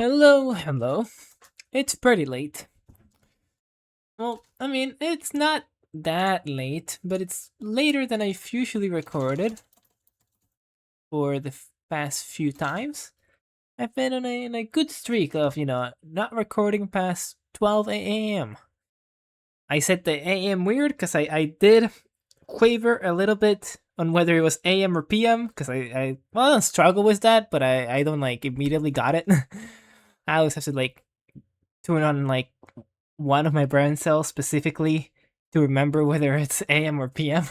Hello, hello. It's pretty late. Well, I mean, it's not that late, but it's later than I've usually recorded for the past few times. I've been in a good streak of, not recording past 12 a.m. I said the a.m. weird because I did quaver a little bit on whether it was a.m. or p.m. because I don't struggle with that, but I don't like immediately got it. I always have to like tune on like one of my brain cells specifically to remember whether it's AM or PM.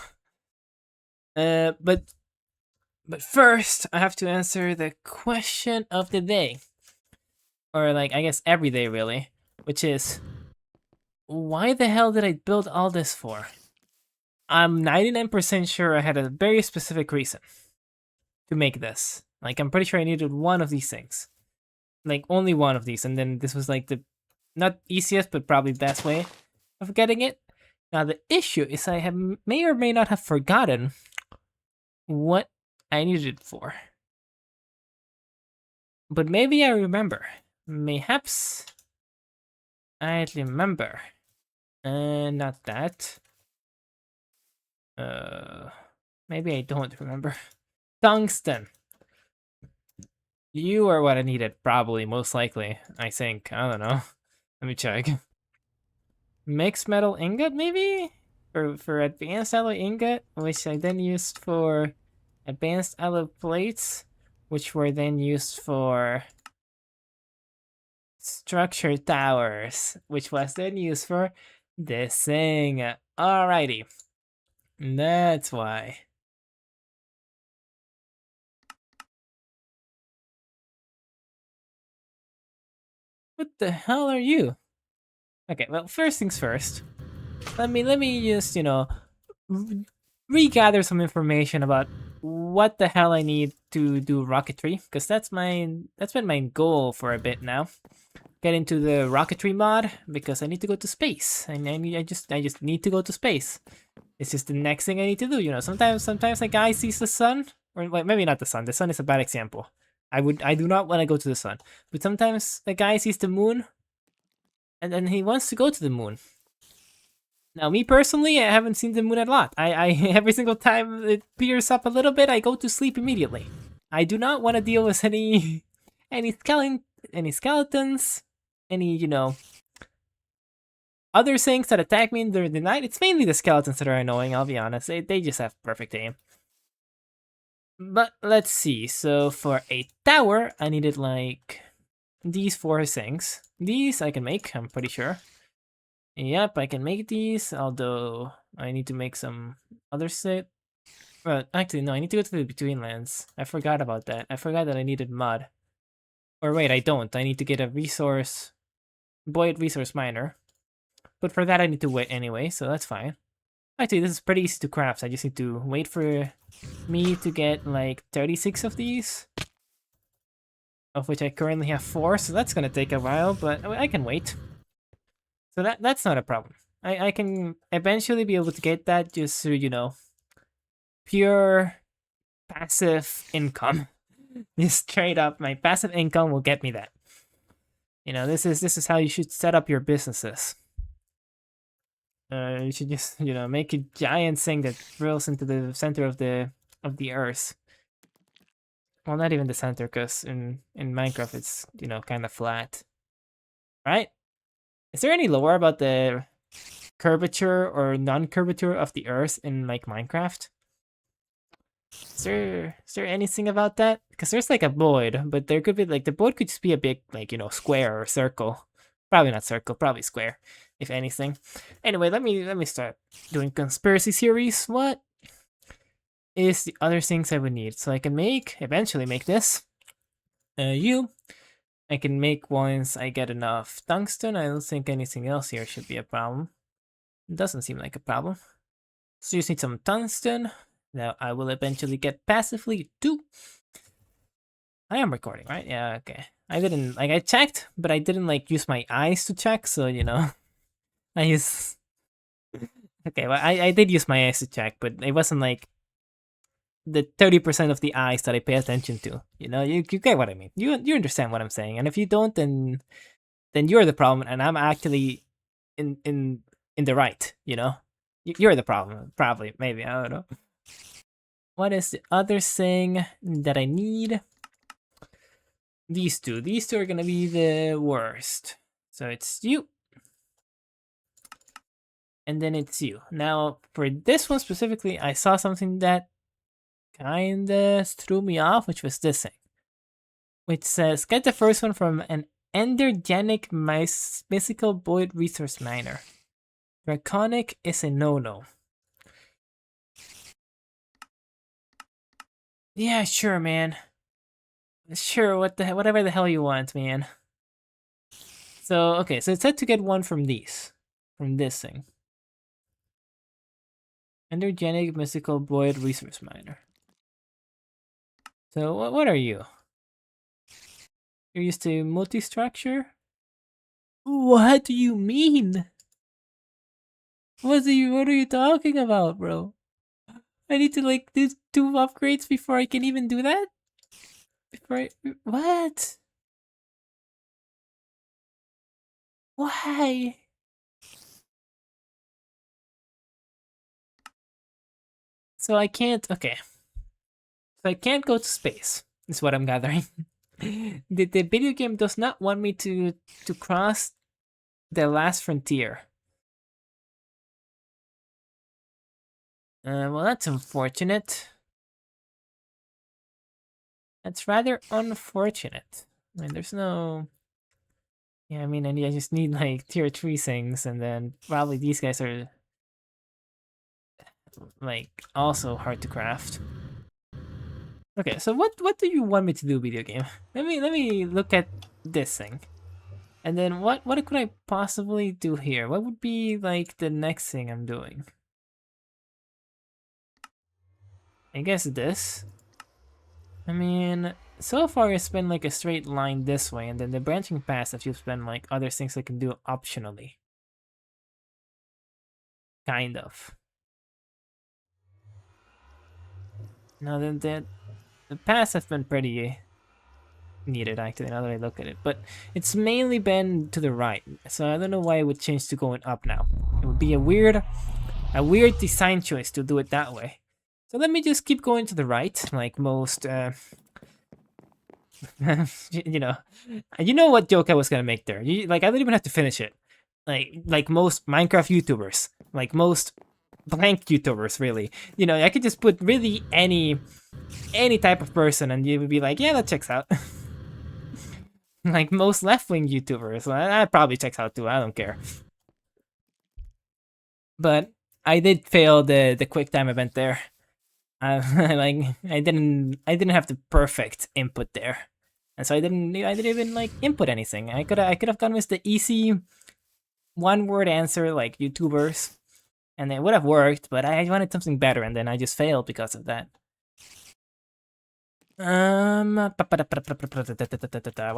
But first, I have to answer the question of the day, or like I guess every day really, which is why the hell did I build all this for? I'm 99% sure I had a very specific reason to make this. Like I'm pretty sure I needed one of these things, like only one of these, and then this was like the not easiest but probably best way of getting it. Now the issue is I have may or may not have forgotten what I needed it for. But maybe I remember. Mayhaps I remember. Not that. Uh, Maybe I don't remember. Tungsten. You are what I needed, probably, most likely. I think. I don't know. Let me check. Mixed metal ingot, maybe? For advanced alloy ingot, which I then used for advanced alloy plates, which were then used for structure towers, which was then used for this thing. Alrighty. That's why. What the hell are you? Okay, well, first things first. Let me just, regather some information about what the hell I need to do rocketry, because that's been my goal for a bit now. Get into the rocketry mod because I need to go to space, and I just need to go to space. It's just the next thing I need to do. Sometimes a guy sees the sun, or well, maybe not the sun. The sun is a bad example. I do not want to go to the sun, but sometimes a guy sees the moon, and then he wants to go to the moon. Now, me personally, I haven't seen the moon a lot. I every single time it peers up a little bit, I go to sleep immediately. I do not want to deal with any skeleton, any skeletons, any other things that attack me during the night. It's mainly the skeletons that are annoying. I'll be honest. They just have perfect aim. But let's see. So for a tower, I needed like these four things. These I can make. I'm pretty sure. Yep, I can make these, although I need to make some other shit. Well, actually, no, I need to go to the Between Lands. I forgot about that. I forgot that I needed mud. Or wait, I don't. I need to get a resource, Void Resource Miner. But for that, I need to wait anyway, so that's fine. Actually, this is pretty easy to craft. I just need to wait for me to get like 36 of these. Of which I currently have 4, so that's gonna take a while, but I can wait. So that's not a problem. I can eventually be able to get that just through, pure passive income. Just straight up, my passive income will get me that. This is how you should set up your businesses. You should just, make a giant thing that drills into the center of the earth. Well, not even the center, because in Minecraft it's, kind of flat. Right? Is there any lore about the curvature or non-curvature of the earth in like Minecraft? Is there anything about that? Because there's like a void, but there could be like the void could just be a big like square or circle. Probably not circle, probably square, if anything. Anyway, let me start doing conspiracy theories. What is the other things I would need? So I can eventually make this. I can make once I get enough tungsten. I don't think anything else here should be a problem. It doesn't seem like a problem. So you just need some tungsten. Now I will eventually get passively too. I am recording, right? Yeah, okay. I didn't I checked, but I didn't use my eyes to check, so I use okay, well I did use my eyes to check, but it wasn't the 30% of the eyes that I pay attention to. You know, you get what I mean. You understand what I'm saying. And if you don't, then you're the problem, and I'm actually in the right. You know, you're the problem. Probably, maybe, I don't know. What is the other thing that I need? These two. These two are gonna be the worst. So it's you. And then it's you. Now, for this one specifically, I saw something that kinda threw me off, which was this thing. Which says, get the first one from an endergenic mystical void resource miner. Draconic is a no-no. Yeah, sure, man. Sure, whatever the hell you want, man. So, okay, so it said to get one from these. From this thing. Endergenic mystical void resource miner. So, what are you? You're used to multi-structure? What do you mean? What are you talking about, bro? I need to like do 2 upgrades before I can even do that? What? Why? So I can't, okay. So I can't go to space, is what I'm gathering. The video game does not want me to cross the last frontier. Well, that's unfortunate. That's rather unfortunate. I mean, there's no... Yeah, I mean, I just need like tier 3 things, and then probably these guys are like also hard to craft. Okay, so what do you want me to do, video game? Let me look at this thing. And then what could I possibly do here? What would be like the next thing I'm doing? I guess this. I mean, so far it's been like a straight line this way, and then the branching paths that you've been like other things I can do optionally. Kind of. Now then the paths have been pretty needed actually now that I look at it, but it's mainly been to the right, so I don't know why it would change to going up now. It would be a weird design choice to do it that way. So let me just keep going to the right, like most you know what joke I was gonna make there. Like, I don't even have to finish it. Like most Minecraft YouTubers, like most blank YouTubers, really. You know, I could just put really any type of person, and you would be like, yeah, that checks out. Like most left-wing YouTubers, well, that probably checks out too. I don't care. But I did fail the quick time event there. Like I didn't have the perfect input there, and so I didn't even like input anything. I could have gone with the easy one-word answer like YouTubers, and it would have worked. But I wanted something better, and then I just failed because of that. What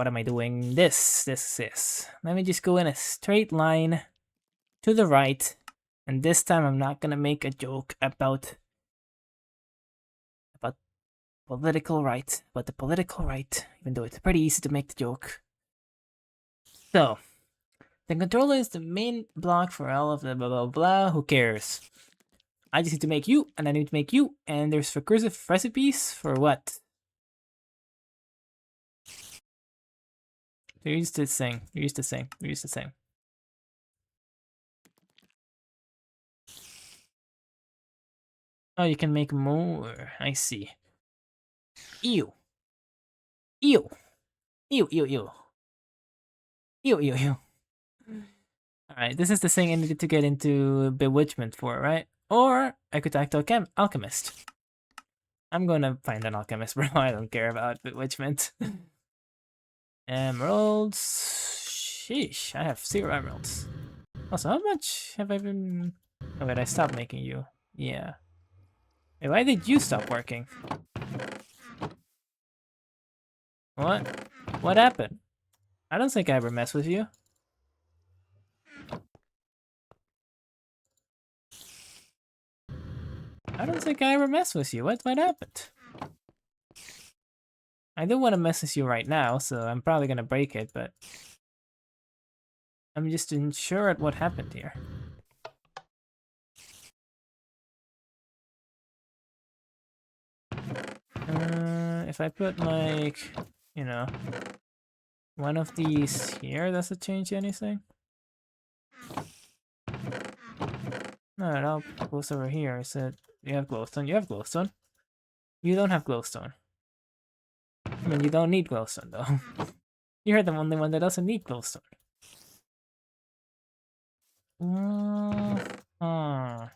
am I doing? This. Let me just go in a straight line to the right, and this time I'm not gonna make a joke about political right, but the political right, even though it's pretty easy to make the joke. So, the controller is the main block for all of the blah blah blah, who cares? I just need to make you, and I need to make you, and there's recursive recipes for what? You're used to saying, you're used to saying, you're used to saying. Oh, you can make more, I see. Ew. Ew. Ew, ew, ew. Ew, ew, ew. Alright, this is the thing I needed to get into Bewitchment for, right? Or I could act Alchemist. I'm gonna find an Alchemist, bro. I don't care about Bewitchment. Emeralds. Sheesh, I have 0 emeralds. Also, how much have I been... Oh wait, I stopped making you. Yeah. Wait, why did you stop working? What? What happened? I don't think I ever messed with you. I don't think I ever messed with you. What happened? I do want to mess with you right now, so I'm probably gonna break it, but I'm just unsure at what happened here. If I put like, you know, one of these here, does it change anything? No, it all goes over here. I said, you have glowstone, you have glowstone. You don't have glowstone. I mean, you don't need glowstone though. You're the only one that doesn't need glowstone. Huh.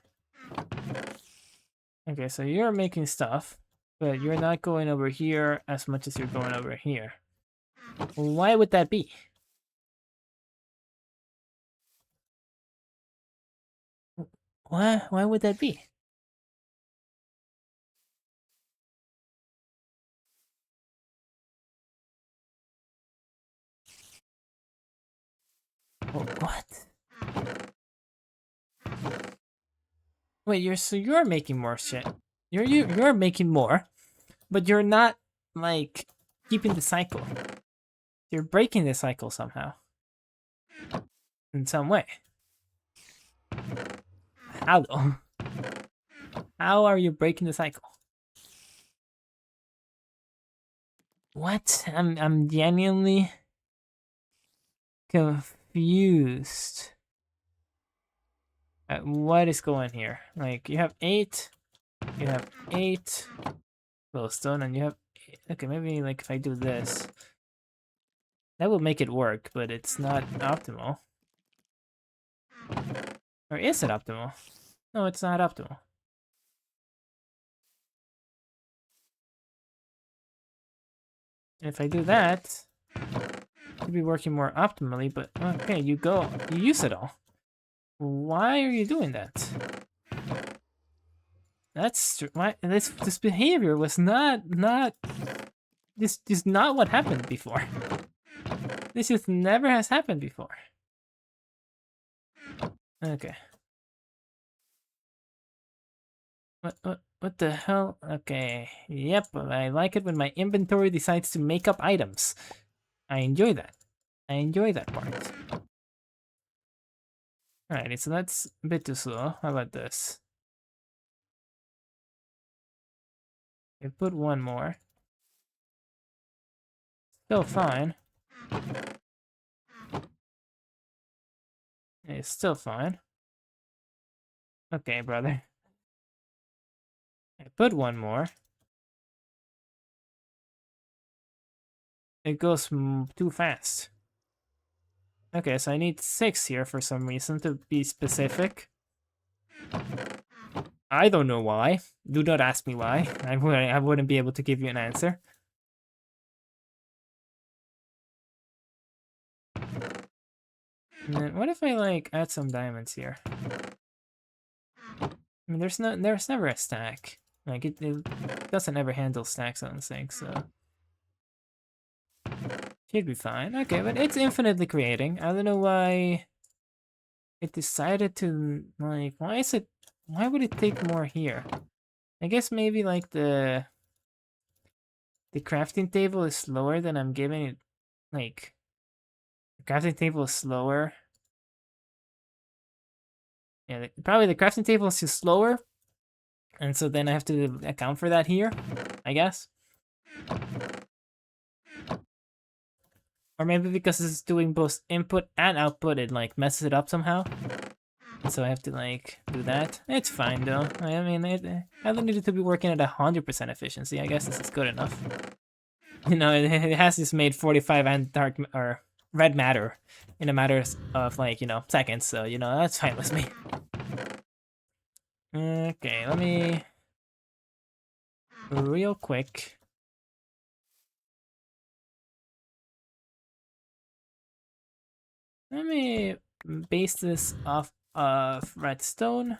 Okay, so you're making stuff, but you're not going over here as much as you're going over here. Why would that be? Why would that be? What? Wait, you're making more shit. You're making more, but you're not like keeping the cycle. You're breaking the cycle somehow. In some way. How though? How are you breaking the cycle? What? I'm genuinely confused. What is going here? Like you have 8, you have 8 glowstone, and you have 8. Okay, maybe like if I do this, that will make it work, but it's not optimal. Or is it optimal? No, it's not optimal. If I do that, it'd be working more optimally, but okay, you use it all. Why are you doing that? That's why this behavior was not this is not what happened before. This just never has happened before. Okay. What the hell? Okay. Yep, I like it when my inventory decides to make up items. I enjoy that. I enjoy that part. Alrighty, so that's a bit too slow. How about this? I put one more. Still fine. It's still fine. Okay, brother. I put one more. It goes too fast. Okay, so I need 6 here for some reason, to be specific. I don't know why. Do not ask me why. I wouldn't be able to give you an answer. And then what if I like add some diamonds here? I mean, there's never a stack. Like it doesn't ever handle stacks, I don't think, so should be fine. Okay, but it's infinitely creating. I don't know why it decided to like. Why would it take more here? I guess maybe like the crafting table is slower than I'm giving it. Like the crafting table is slower. Yeah, probably the crafting table is just slower, and so then I have to account for that here, I guess. Or maybe because it's doing both input and output, it like messes it up somehow. So I have to like do that. It's fine though. I mean, I don't need it to be working at 100% efficiency. I guess this is good enough. You know, it has just made 45 and dark or red matter in a matter of like, you know, seconds. So, you know, that's fine with me. Okay, let me real quick. Let me base this off of redstone.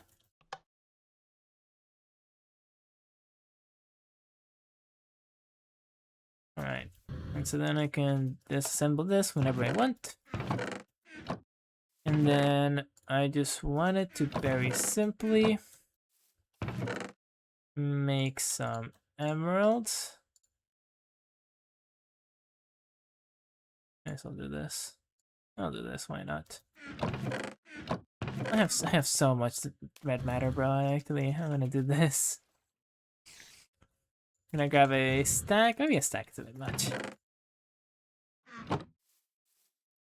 Alright, and so then I can disassemble this whenever I want. And then I just want it to very simply make some emeralds. Guess I'll do this. I'll do this. Why not? I have so much red matter, bro. Actually, I'm gonna do this. I'm gonna grab a stack. Maybe a stack is a bit much.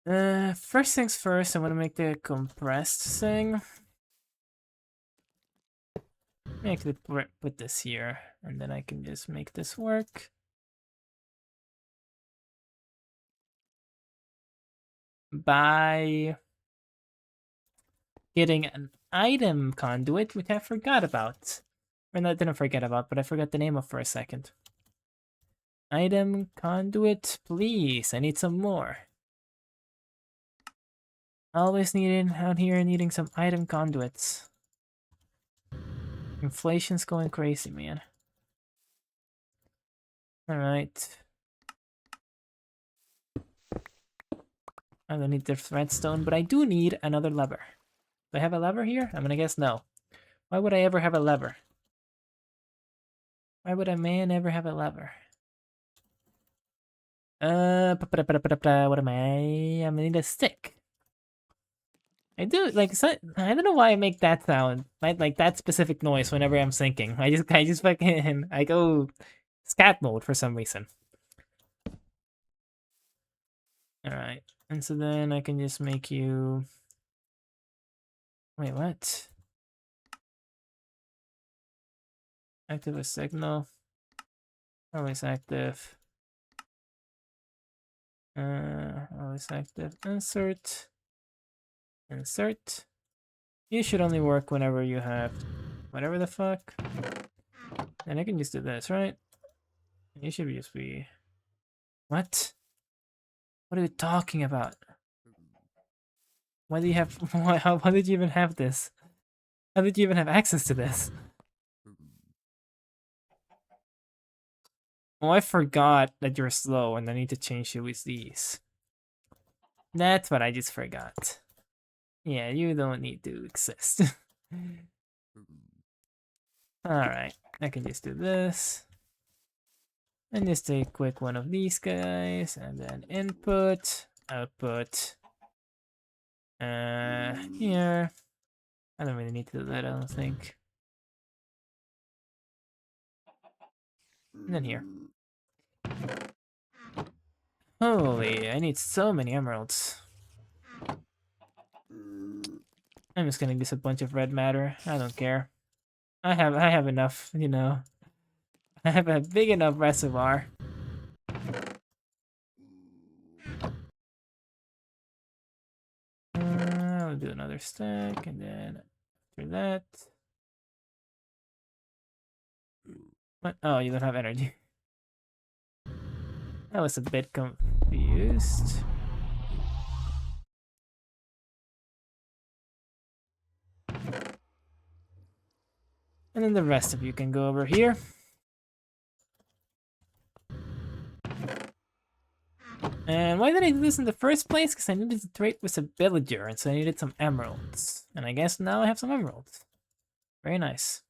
First things first, I want to make the compressed thing. Actually, put this here, and then I can just make this work. By getting an item conduit, which I forgot about. Or not, didn't forget about, but I forgot the name of for a second. Item conduit, please. I need some more. Always needing out here, needing some item conduits. Inflation's going crazy, man. Alright. I don't need the redstone, but I do need another lever. Do I have a lever here? I'm gonna guess no. Why would I ever have a lever? Why would a man ever have a lever? What am I? I'm gonna need a stick. I do like so, I don't know why I make that sound, like that specific noise whenever I'm thinking. I just fucking I go scat mode for some reason. All right, and so then I can just make you. Wait, what? Active a signal. Always active. Always active. Insert. Insert. You should only work whenever you have whatever the fuck. And I can just do this, right? You should just be. What? What are you talking about? Why do you have? Why did you even have this? How did you even have access to this? Oh, I forgot that you're slow and I need to change you with these. That's what I just forgot. Yeah, you don't need to exist. Alright, I can just do this. And just take a quick one of these guys, and then input, output. Here. I don't really need to do that, I don't think. And then here. Holy, I need so many emeralds. I'm just gonna use a bunch of red matter. I don't care. I have enough, you know. I have a big enough reservoir. I'll do another stack, and then after that. What? Oh, you don't have energy. I was a bit confused. And then the rest of you can go over here. And why did I do this in the first place? Because I needed to trade with a villager, and so I needed some emeralds. And I guess now I have some emeralds. Very nice.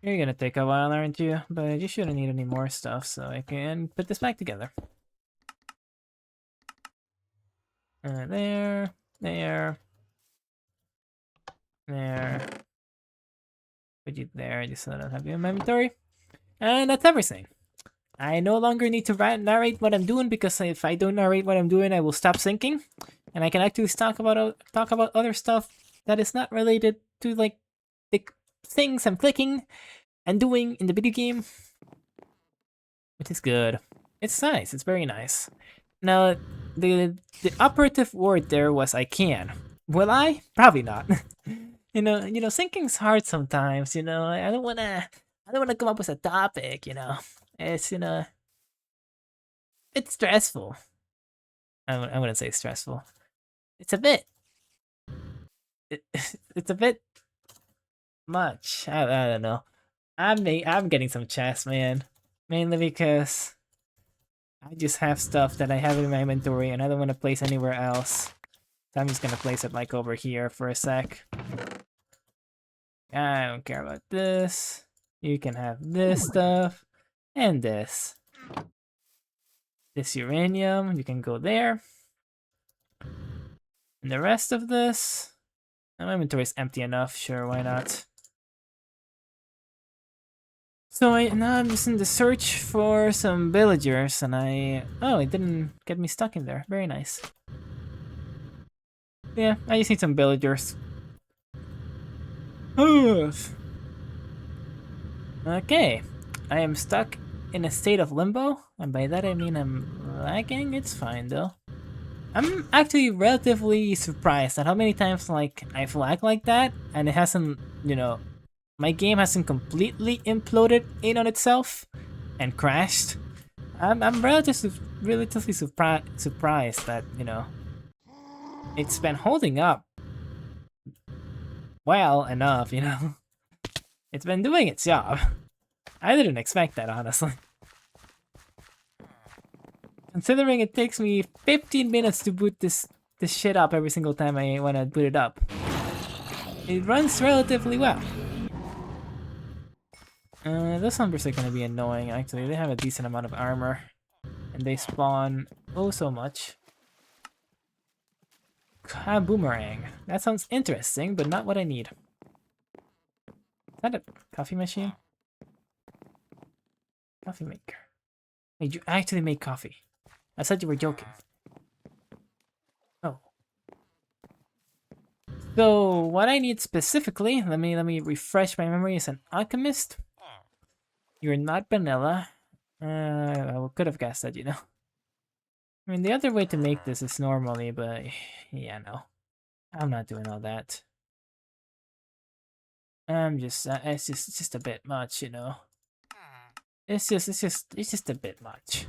You're gonna take a while, aren't you? But you shouldn't need any more stuff, so I can put this back together. There, there, there. Put you there, just so I don't have you in my inventory. And that's everything. I no longer need to narrate what I'm doing, because if I don't narrate what I'm doing, I will stop thinking, and I can actually talk about other stuff that is not related to like the things I'm clicking and doing in the video game, which is good. It's nice. It's very nice. Now, the operative word there was I can. Will I? Probably not. you know, thinking's hard sometimes. You know, I don't wanna come up with a topic. You know, it's it's stressful. I wouldn't say stressful. It's a bit. It's a bit much. I don't know. I'm getting some chest, man. Mainly because I just have stuff that I have in my inventory and I don't want to place anywhere else. So I'm just gonna place it like over here for a sec. I don't care about this. You can have this stuff and this. This uranium, you can go there. And the rest of this, my inventory is empty enough. Sure, why not? So now I'm just in the search for some villagers, and oh, it didn't get me stuck in there. Very nice. Yeah, I just need some villagers. Okay, I am stuck in a state of limbo, and by that I mean I'm lagging. It's fine though. I'm actually relatively surprised at how many times like I've lagged like that, and it hasn't, my game hasn't completely imploded in on itself and crashed. I'm relatively surprised that it's been holding up well enough. It's been doing its job. I didn't expect that, honestly. Considering it takes me 15 minutes to boot this shit up every single time I want to boot it up. It runs relatively well. Those numbers are gonna be annoying, actually. They have a decent amount of armor. And they spawn oh so much. Boomerang. That sounds interesting, but not what I need. Is that a coffee machine? Coffee maker. Wait, you actually make coffee. I said you were joking. Oh. So what I need specifically, let me refresh my memory, is an alchemist. You're not vanilla. I could have guessed that, I mean, the other way to make this is normally, but yeah, no. I'm not doing all that. It's just a bit much, It's just a bit much.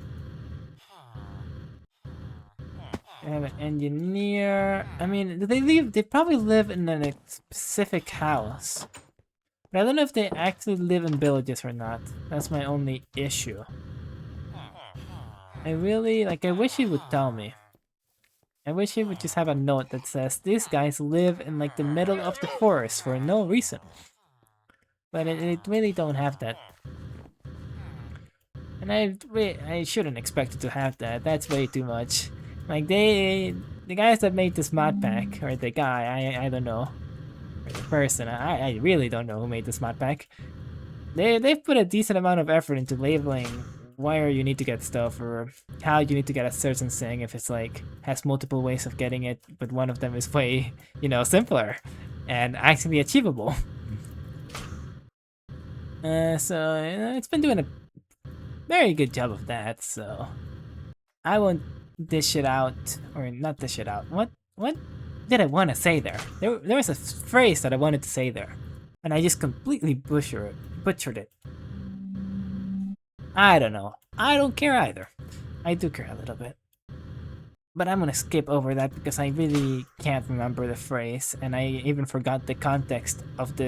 I have an engineer. I mean, they probably live in a specific house. But I don't know if they actually live in villages or not. That's my only issue. I wish he would tell me. I wish he would just have a note that says, these guys live in like the middle of the forest for no reason. But it really don't have that. And I shouldn't expect it to have that. That's way too much. Like the guys that made this mod pack, or the guy, I don't know. Or the person, I really don't know who made this mod pack. They've put a decent amount of effort into labeling where you need to get stuff or how you need to get a certain thing if it's like has multiple ways of getting it, but one of them is way, simpler and actually achievable. So it's been doing a very good job of that, so I won't dish it out, or not dish it out. What did I want to say there? There was a phrase that I wanted to say there, and I just completely butchered it. I don't know. I don't care either. I do care a little bit. But I'm gonna skip over that because I really can't remember the phrase, and I even forgot the context of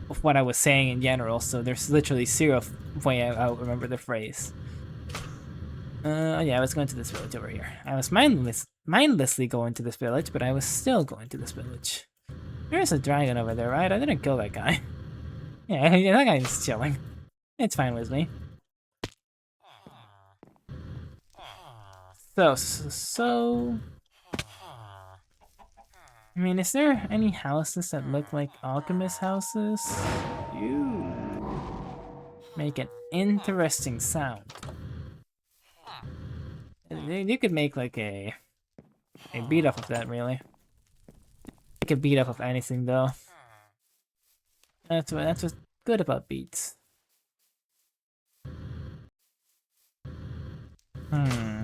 of what I was saying in general, so there's literally zero way I'll remember the phrase. Yeah, I was going to this village over here. I was mindlessly going to this village, but I was still going to this village. There's a dragon over there, right? I didn't kill that guy. Yeah, that guy's chilling. It's fine with me. So... I mean, is there any houses that look like alchemist houses? Ew. Make an interesting sound. You could make like a beat up of that, really. Make a beat up of anything, though. That's what's good about beats. I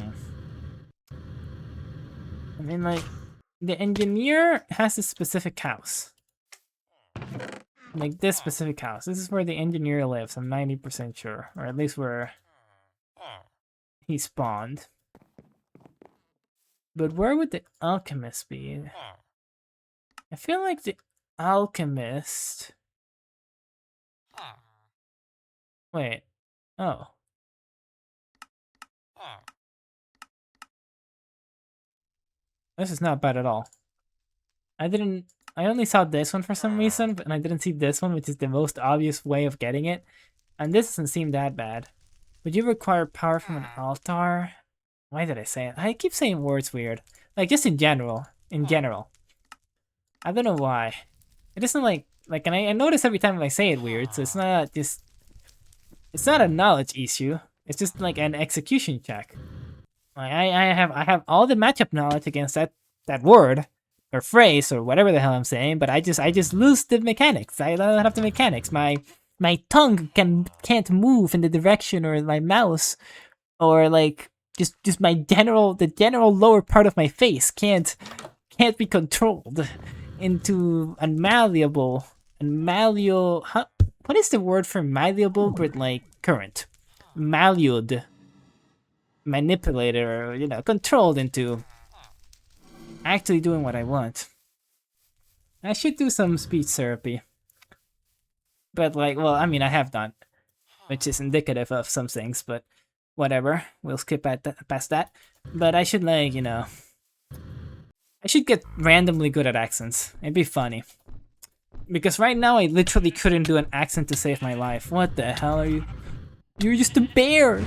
mean, like, the engineer has a specific house. Like this specific house. This is where the engineer lives, I'm 90% sure. Or at least where he spawned. But where would the alchemist be? I feel like the alchemist... Wait. Oh. This is not bad at all. I didn't I only saw this one for some reason, and I didn't see this one, which is the most obvious way of getting it. And this doesn't seem that bad. Would you require power from an altar? Why did I say it? I keep saying words weird. Like, just in general. In general. I don't know why. It isn't like, and I notice every time I say it weird, so it's not just, it's not a knowledge issue. It's just like an execution check. Like, I have all the matchup knowledge against that word or phrase or whatever the hell I'm saying, but I just lose the mechanics. I don't have the mechanics. My tongue can't move in the direction, or my mouse, or like just the general lower part of my face can't be controlled into a malleable and malleable. Huh? What is the word for malleable but like current? Malleable, manipulated, or controlled into actually doing what I want. I should do some speech therapy. But like, well, I mean, I have done, which is indicative of some things, but whatever. We'll skip past that. But I should like, I should get randomly good at accents. It'd be funny. Because right now I literally couldn't do an accent to save my life. What the hell are you? You're just a bear!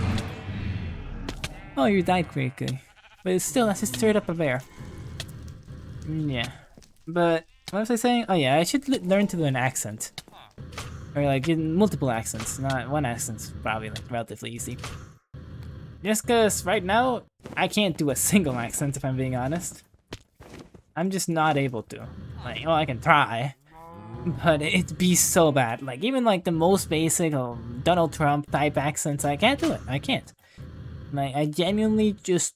Oh, you died quickly. But it's still, that's just straight up a bear. Yeah. But, what was I saying? Oh yeah, I should learn to do an accent. Or like, multiple accents, not one accent's probably like relatively easy. Just cause right now, I can't do a single accent if I'm being honest. I'm just not able to. Like, well, I can try, but it'd be so bad. Like, even like the most basic Donald Trump type accents, I can't do it. I can't. Like, I genuinely just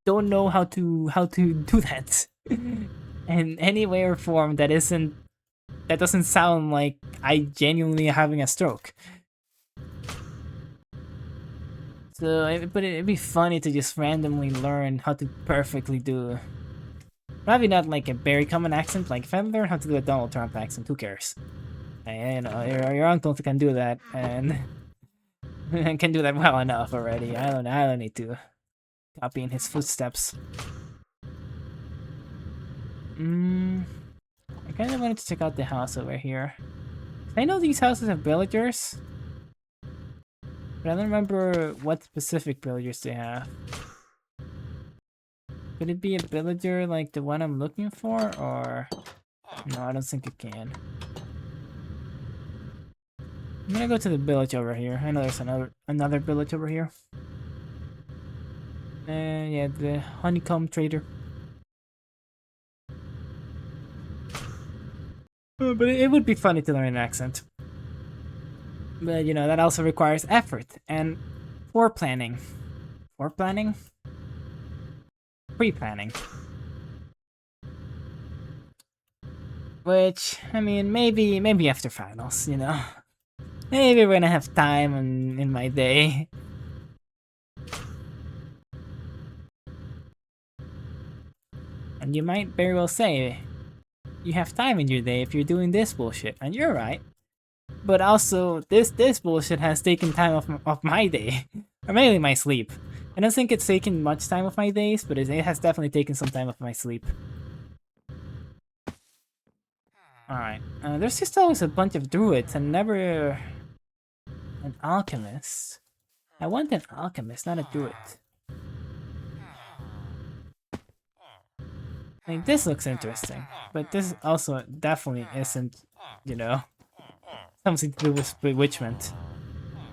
don't know how to do that in any way or form that doesn't sound like I genuinely having a stroke. So, but it'd be funny to just randomly learn how to perfectly do. Probably not like a very common accent. Like if I learn how to do a Donald Trump accent, who cares? Your uncle can do that and can do that well enough already. I don't need to copy in his footsteps. I kind of wanted to check out the house over here. I know these houses have villagers, but I don't remember what specific villagers they have. Could it be a villager like the one I'm looking for, or... No, I don't think it can. I'm gonna go to the village over here. I know there's another village over here. Yeah, the honeycomb trader. But it would be funny to learn an accent. But that also requires effort and foreplanning. Foreplanning? Pre-planning. Which, I mean, maybe after finals, Maybe we're gonna have time in my day. And you might very well say, you have time in your day if you're doing this bullshit, and you're right. But also, this bullshit has taken time off my day. Or mainly my sleep. I don't think it's taken much time off my days, but it has definitely taken some time off my sleep. Alright, there's just always a bunch of druids and never an alchemist. I want an alchemist, not a druid. Like, this looks interesting, but this also definitely isn't, something to do with bewitchment.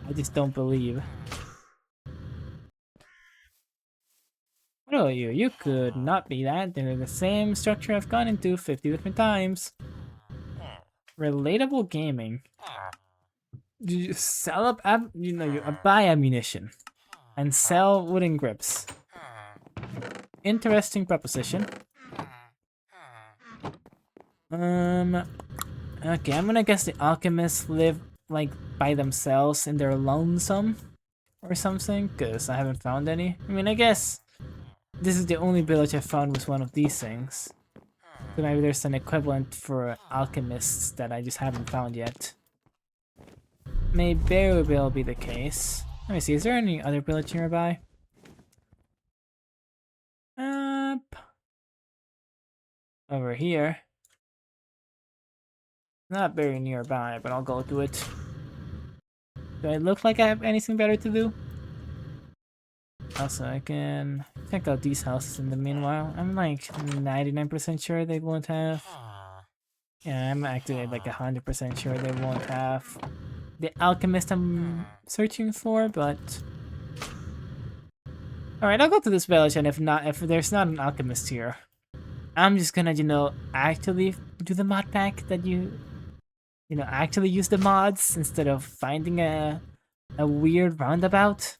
I just don't believe. What about you? You could not be that. They're the same structure I've gone into 50 different times. Relatable gaming. You sell up, you buy ammunition and sell wooden grips. Interesting proposition. Okay, I'm gonna guess the alchemists live like by themselves in their lonesome or something, cause I haven't found any. I mean, I guess this is the only village I found with one of these things. So maybe there's an equivalent for alchemists that I just haven't found yet. May very well be the case. Let me see, is there any other village nearby? Over here. Not very nearby, but I'll go to it. Do I look like I have anything better to do? Also, I can check out these houses in the meanwhile. I'm like 99% sure they won't have. Yeah, I'm actually like 100% sure they won't have the alchemist I'm searching for, but... Alright, I'll go to this village, and if there's not an alchemist here, I'm just gonna, actually do the mod pack that actually use the mods instead of finding a weird roundabout.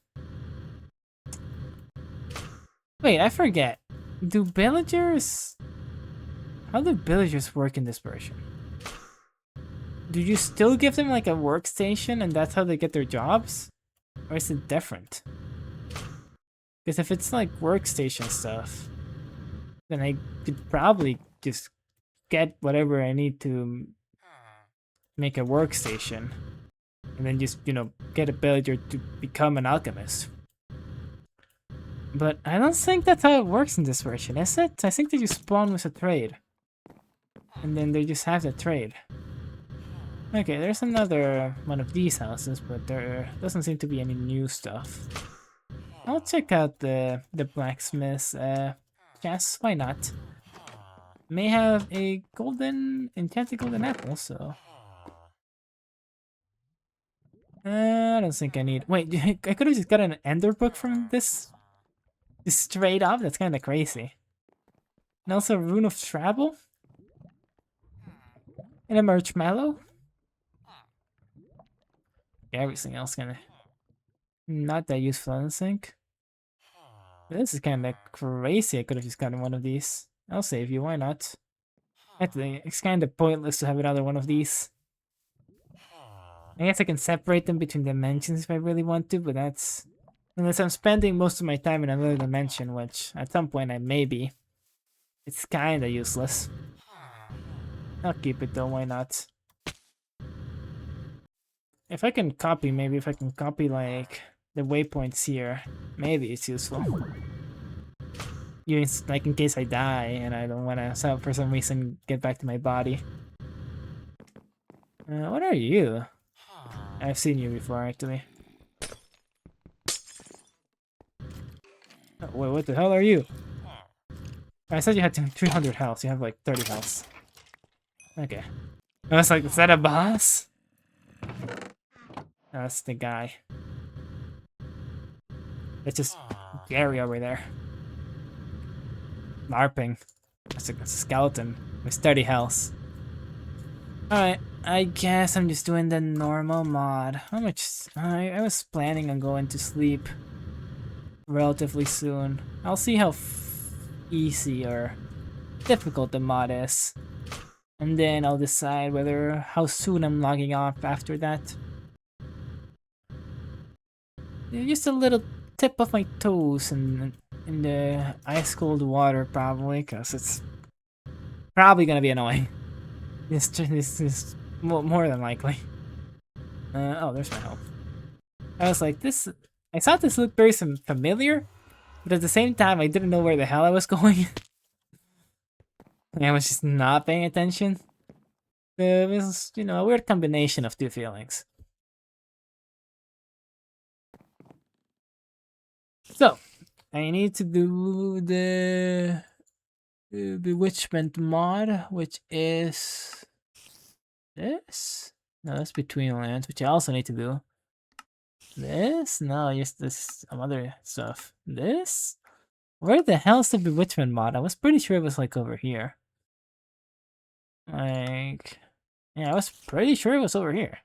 Wait, I forget. Do villagers... How do villagers work in this version? Do you still give them like a workstation and that's how they get their jobs? Or is it different? Because if it's like workstation stuff, then I could probably just get whatever I need to make a workstation. And then just, get a villager to become an alchemist. But I don't think that's how it works in this version, is it? I think they just spawn with a trade. And then they just have the trade. Okay, there's another one of these houses, but there doesn't seem to be any new stuff. I'll check out the blacksmith's chest, why not? May have a enchanted golden apple, so... I don't think I need... Wait, I could have just got an ender book from this? Just straight up? That's kind of crazy. And also a rune of travel? And a marshmallow? Yeah, everything else kind of... Not that useful, I don't think. This is kind of crazy. I could have just gotten one of these. I'll save you, why not? Actually, it's kind of pointless to have another one of these. I guess I can separate them between dimensions if I really want to, but that's... Unless I'm spending most of my time in another dimension, which at some point I may be. It's kinda useless. I'll keep it though, why not? If I can copy, maybe if I can copy like the waypoints here, maybe it's useful. Like in case I die and I don't want to, for some reason, get back to my body. What are you? I've seen you before, actually. Oh, wait, what the hell are you? I said you had 300 health. You have like 30 health. Okay. I was like, is that a boss? That's the guy. It's just Gary over there. LARPing. That's a skeleton with 30 health. Alright, I guess I'm just doing the normal mod. How much? I was planning on going to sleep relatively soon. I'll see how easy or difficult the mod is. And then I'll decide how soon I'm logging off after that. Just a little tip of my toes in the ice cold water probably, because it's probably gonna be annoying. This is more than likely. Oh, there's my home. I was like, I thought this looked very familiar, but at the same time, I didn't know where the hell I was going. I was just not paying attention. It was, a weird combination of two feelings. So, I need to do the Bewitchment mod, which is this? No, that's Between Lands, which I also need to do. This? No, just this, some other stuff. This? Where the hell's the Bewitchment mod? I was pretty sure it was like over here. Like, yeah, I was pretty sure it was over here.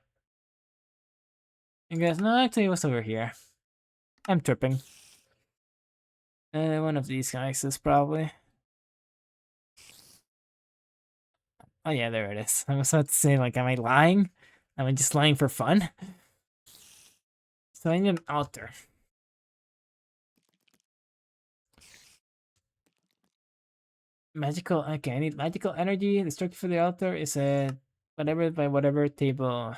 I guess, no, actually it was over here. I'm tripping. One of these guys is probably. Oh yeah, there it is. I was about to say, like, am I lying? Am I just lying for fun? So I need an altar. Magical, okay, I need magical energy. The structure for the altar is a whatever by whatever table.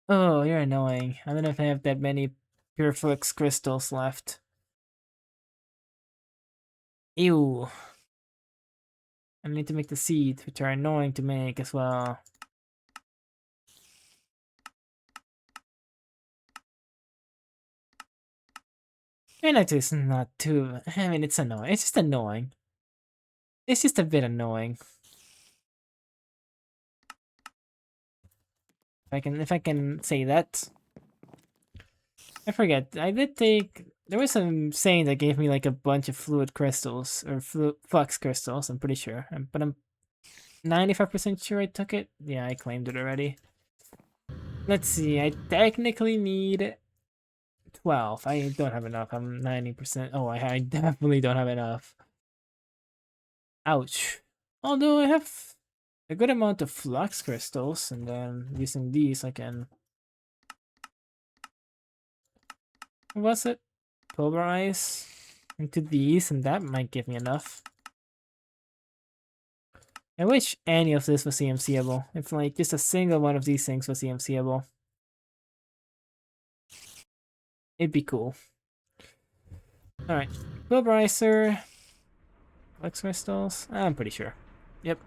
Oh, you're annoying. I don't know if I have that many pure flux crystals left. Ew. I need to make the seeds, which are annoying to make as well. And it is not too. I mean, it's annoying. It's just annoying. It's just a bit annoying. If I can say that. I forget. I did take. There was some saying that gave me like a bunch of fluid crystals or flux crystals. I'm pretty sure, but I'm 95% sure I took it. Yeah, I claimed it already. Let's see. I technically need 12. I don't have enough. I'm 90%. Oh, I definitely don't have enough. Ouch. Although I have a good amount of flux crystals, and then using these, I can. What was it? Pulverize into these, and that might give me enough. I wish any of this was CMCable. If like just a single one of these things was CMCable, it'd be cool. Alright. Pulverizer. Flux crystals. I'm pretty sure. Yep.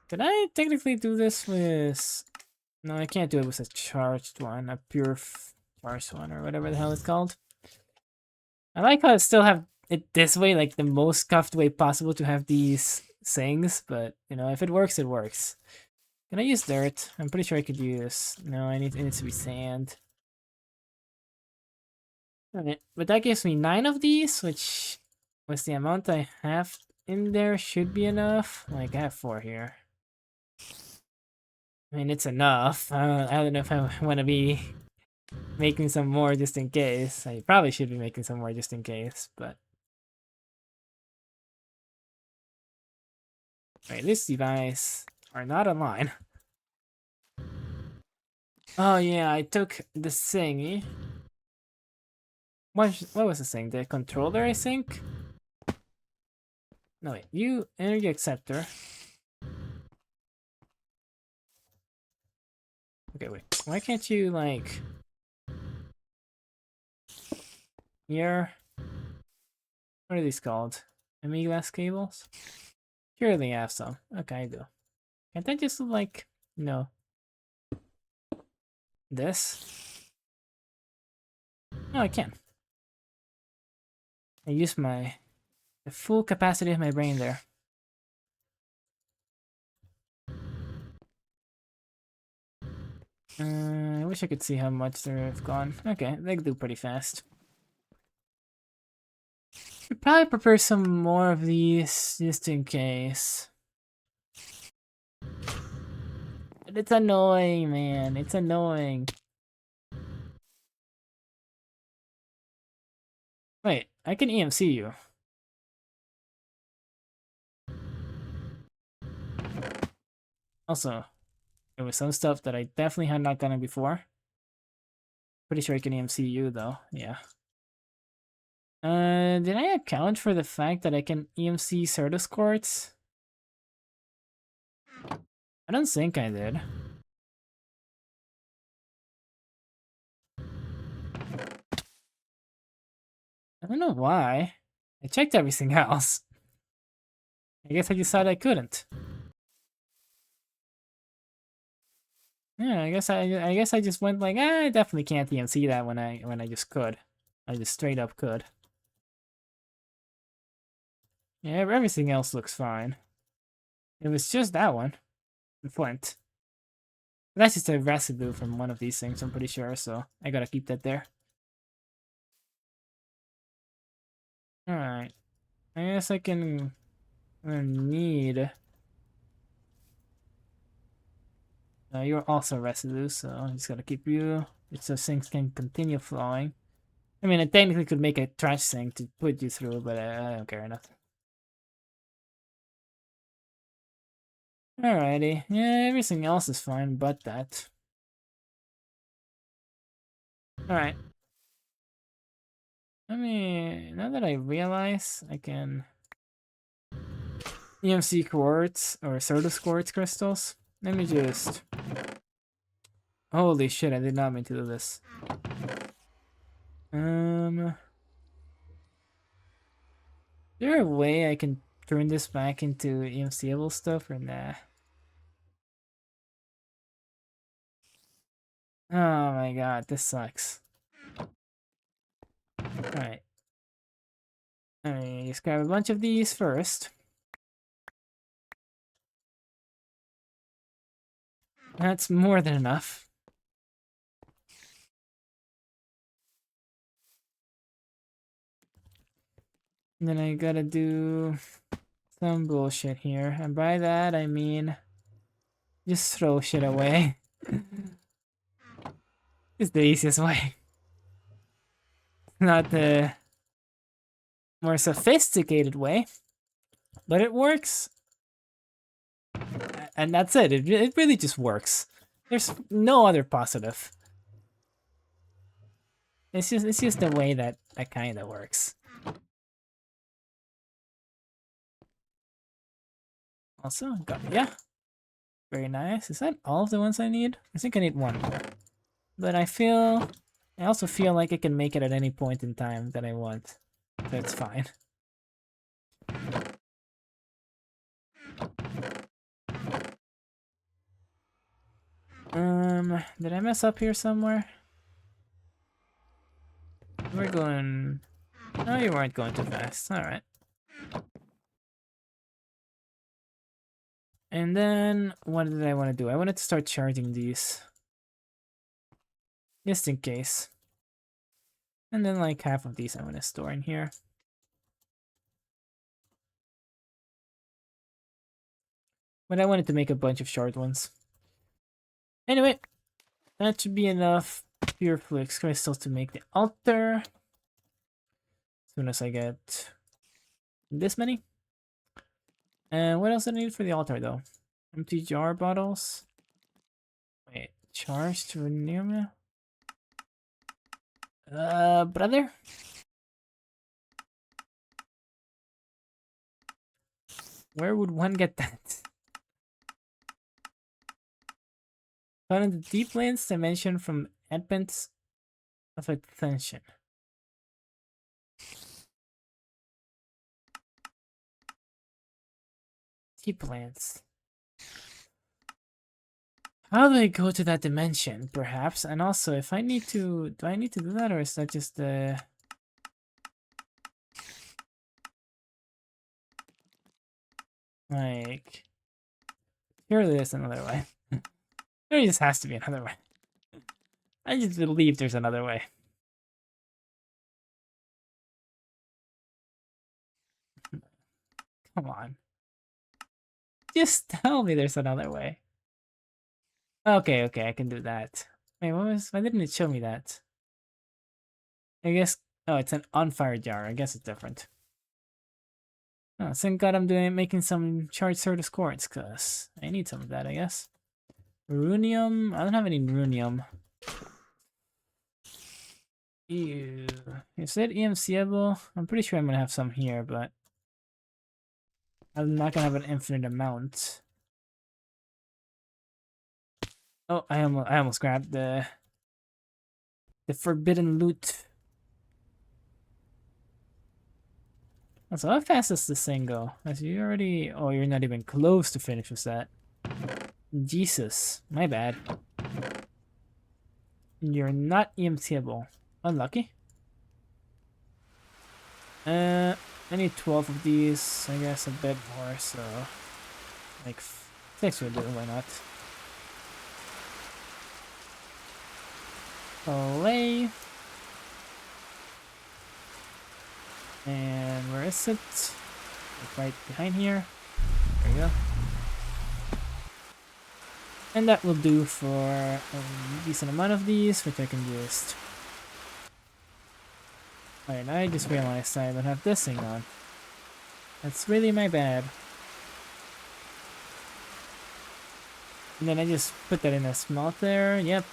Did I technically do this with... No, I can't do it with a charged one. A pure charged one, or whatever the hell it's called. I like how I still have it this way, like the most scuffed way possible to have these things, but, you know, if it works, it works. Can I use dirt? I'm pretty sure I could use... No, it needs to be sand. Alright, but that gives me 9 of these, which was the amount I have in there. Should be enough. Like, I have 4 here. I mean, it's enough. I don't know if I want to be making some more just in case. I probably should be making some more just in case, but... Wait, these device are not online. Oh yeah, I took the thingy. What was the thing? The controller, I think? No, wait. Energy acceptor. Okay, wait. Why can't you, like... Here... What are these called? Glass cables? Surely I have some. Okay, I do. Can't I just, like... No. This? No, I can. I use the full capacity of my brain there. I wish I could see how much they've gone. Okay, they do pretty fast. Should probably prepare some more of these just in case. But it's annoying, man. It's annoying. Wait, I can EMC you. Also, there was some stuff that I definitely had not gotten before. Pretty sure I can EMC you though. Yeah. Did I account for the fact that I can EMC Certus quartz? I don't think I did. I don't know why. I checked everything else. I guess I decided I couldn't. Yeah, I guess I just went like, I definitely can't EMC that when I just could. I just straight up could. Yeah, everything else looks fine. It was just that one. The flint. That's just a residue from one of these things, I'm pretty sure, so I gotta keep that there. Alright. I guess I can need... you're also residue, so I'm just gotta keep you. So things can continue flowing. I mean, I technically could make a trash sink to put you through, but I don't care enough. Alrighty. Yeah, everything else is fine but that. Alright. Now that I realize I can EMC quartz or Certus quartz crystals, let me just... Holy shit, I did not mean to do this. Is there a way I can turn this back into EMCable stuff or nah? Oh my god, this sucks. Alright. Alright, just grab a bunch of these first. That's more than enough. And then I gotta do some bullshit here. And by that, I mean just throw shit away. It's the easiest way. Not the more sophisticated way, but it works. And that's it. It really just works. There's no other positive. It's just the way that kind of works. Also, yeah, very nice. Is that all of the ones I need? I think I need one more. But I also feel like I can make it at any point in time that I want. So it's fine. Did I mess up here somewhere? We're going... No, you weren't going too fast. Alright. And then, what did I want to do? I wanted to start charging these. Just in case. And then like half of these I'm going to store in here. But I wanted to make a bunch of short ones. Anyway, that should be enough pure flux crystals to make the altar. As soon as I get this many. And what else do I need for the altar though? Empty jar bottles. Wait, charged rhenium? Brother? Where would one get that? Found in the deep lands dimension from advent of attention. Deep lands. How do I go to that dimension, perhaps? And also, if I need to... Do I need to do that, or is that just the... Like... Surely there's another way. There just has to be another way. I just believe there's another way. Come on. Just tell me there's another way. Okay, I can do that. Wait, why didn't it show me that? I guess, oh, it's an on-fire jar. I guess it's different. Oh, thank God I'm making some charged Certus quartz, because I need some of that, I guess. Runium? I don't have any runium. Ew. Is it EMCable? I'm pretty sure I'm gonna have some here, but I'm not gonna have an infinite amount. Oh, I almost grabbed the forbidden loot. So how fast does this thing go? As you already... Oh, you're not even close to finish with that. Jesus, my bad. You're not EMTable. Unlucky. I need 12 of these. I guess a bit more, so... Like, 6 would do, why not? Play. And where is it? Like right behind here. There you go. And that will do for a decent amount of these, which I can just... Alright, I just realized I don't have this thing on. That's really my bad. And then I just put that in a smelter. Yep.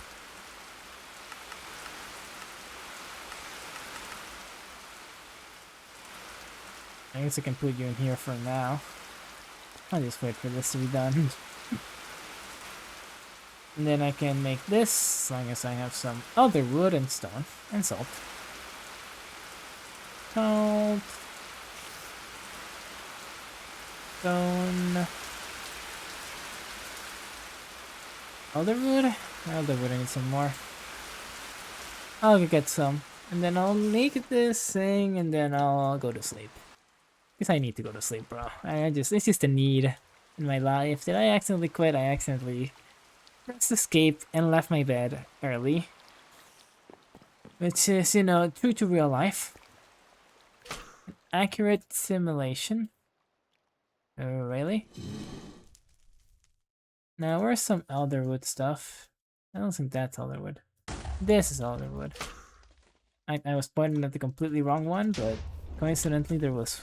I guess I can put you in here for now. I'll just wait for this to be done. And then I can make this, as long as I have some other wood and stone and salt. Salt. Stone. Other wood? I'll do it. I need some more. I'll go get some. And then I'll make this thing and then I'll go to sleep. Because I need to go to sleep, bro. It's just a need in my life. Did I accidentally quit? I accidentally pressed escape and left my bed early. Which is, you know, true to real life. Accurate simulation. Oh, really? Now, where's some elderwood stuff? I don't think that's elderwood. This is elderwood. I was pointing at the completely wrong one, but coincidentally there was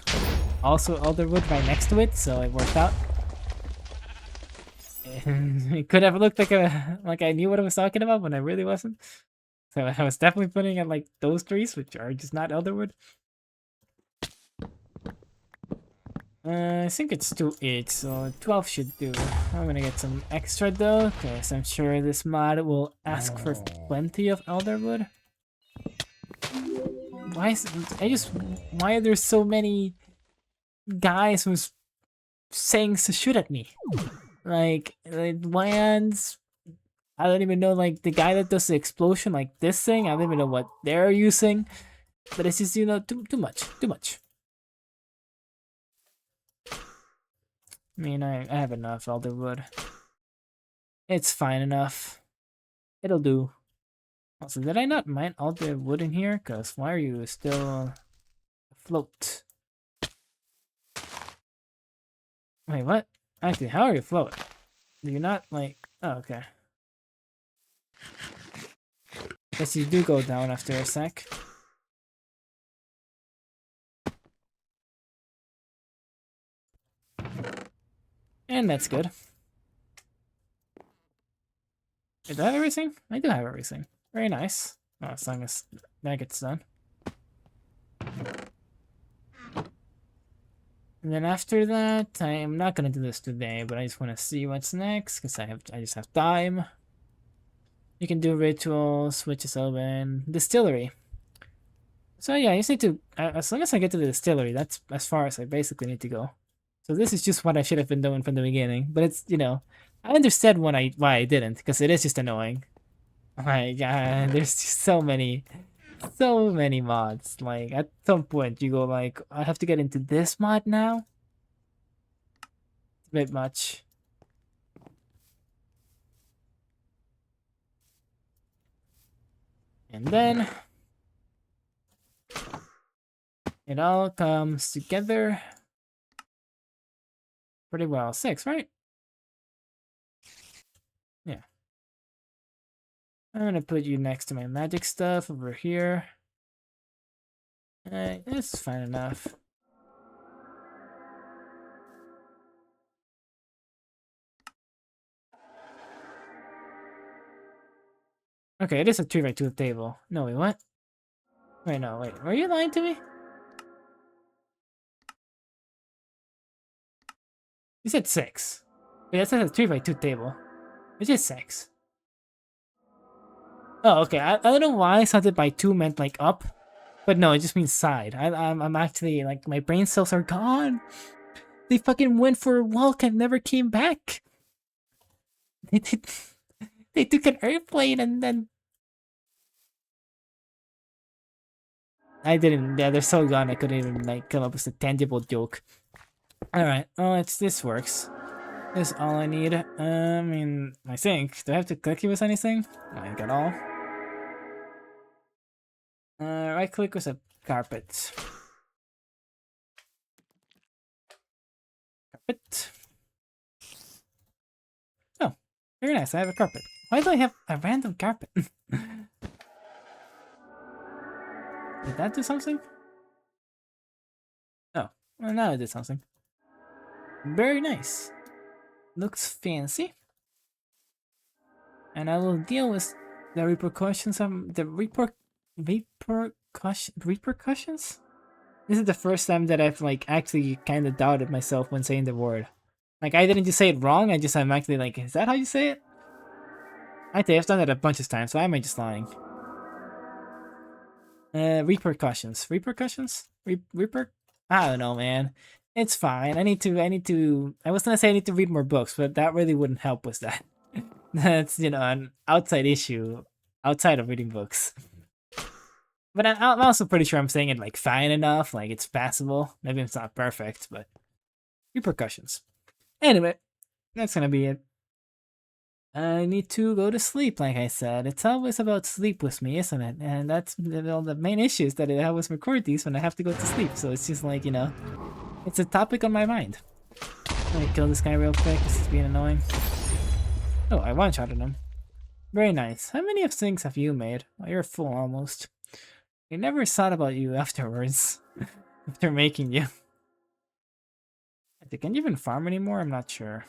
also elderwood right next to it, so it worked out. And it could have looked like I knew what I was talking about when I really wasn't. So I was definitely putting at like those trees, which are just not elderwood. I think it's 2 each, so 12 should do. I'm gonna get some extra though, because I'm sure this mod will ask for plenty of elderwood. Why are there so many guys who's saying to shoot at me? Like Wans, I don't even know, like the guy that does the explosion, like this thing, I don't even know what they're using. But it's just, you know, too much. I mean, I have enough elderwood. It's fine enough. It'll do. Also, did I not mine all the wood in here? Because why are you still afloat? Wait, what? Actually, how are you afloat? Do you not, like... Oh, okay. Guess you do go down after a sec. And that's good. Do I have everything? I do have everything. Very nice. Oh, as long as that gets done. And then after that, I'm not gonna do this today, but I just want to see what's next, because I just have time. You can do rituals, which is open. Distillery. So yeah, I just need to, as long as I get to the distillery, that's as far as I basically need to go. So this is just what I should have been doing from the beginning, but it's, you know, I understand why I didn't, because it is just annoying. My god, there's just so many mods. Like, at some point you go like, I have to get into this mod now? It's a bit much. And then it all comes together pretty well. 6, right? Yeah. I'm gonna put you next to my magic stuff over here. That's fine enough. Okay, it is a 2x2 table. No, wait, what? Wait, no, wait. Were you lying to me? You said 6. Wait, that says a 3x2 table. It's just 6. Oh, okay. I don't know why I thought that by 2 meant like up. But no, it just means side. I'm actually, like, my brain cells are gone. They fucking went for a walk and never came back. They took an airplane and then... I didn't, yeah, they're so gone I couldn't even, like, come up with a tangible joke. Alright, well, this works. That's all I need. I mean, I think. Do I have to click with anything? Like, at all? Right click with a carpet. Carpet. Oh, very nice. I have a carpet. Why do I have a random carpet? Did that do something? Oh, well, now it did something. Very nice. Looks fancy. And I will deal with the repercussions of the repercussions? This is the first time that I've like actually kind of doubted myself when saying the word. Like, I didn't just say it wrong, I'm actually like, is that how you say it? I've done that a bunch of times, so I am just lying. Repercussions. Repercussions? I don't know, man. It's fine. I was gonna say I need to read more books, but that really wouldn't help with that. That's, an outside issue outside of reading books. But I'm also pretty sure I'm saying it like fine enough, like it's passable. Maybe it's not perfect, but repercussions. Anyway, that's gonna be it. I need to go to sleep, like I said. It's always about sleep with me, isn't it? And that's the main issue is that I always record these when I have to go to sleep. So it's just like, it's a topic on my mind. Let me kill this guy real quick. This is being annoying. Oh, I one-shotted him. Very nice. How many of things have you made? Oh, you're full almost. I never thought about you afterwards. After making you. Can you even farm anymore? I'm not sure.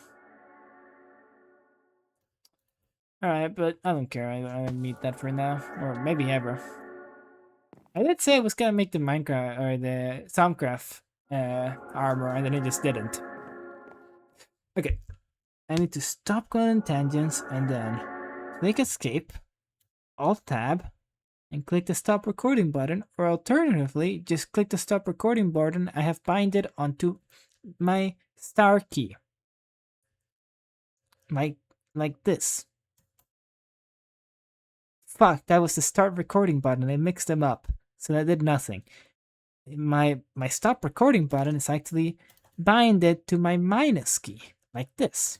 Alright, but I don't care. I don't need that for now. Or maybe ever. I did say I was gonna make the Minecraft or the Soundcraft armor, and then I just didn't. Okay. I need to stop going on tangents and then click escape, alt tab, and click the stop recording button, or alternatively, just click the stop recording button I have binded onto my star key. Like this. Fuck, that was the start recording button. I mixed them up, so that did nothing. My stop recording button is actually binded to my minus key, like this.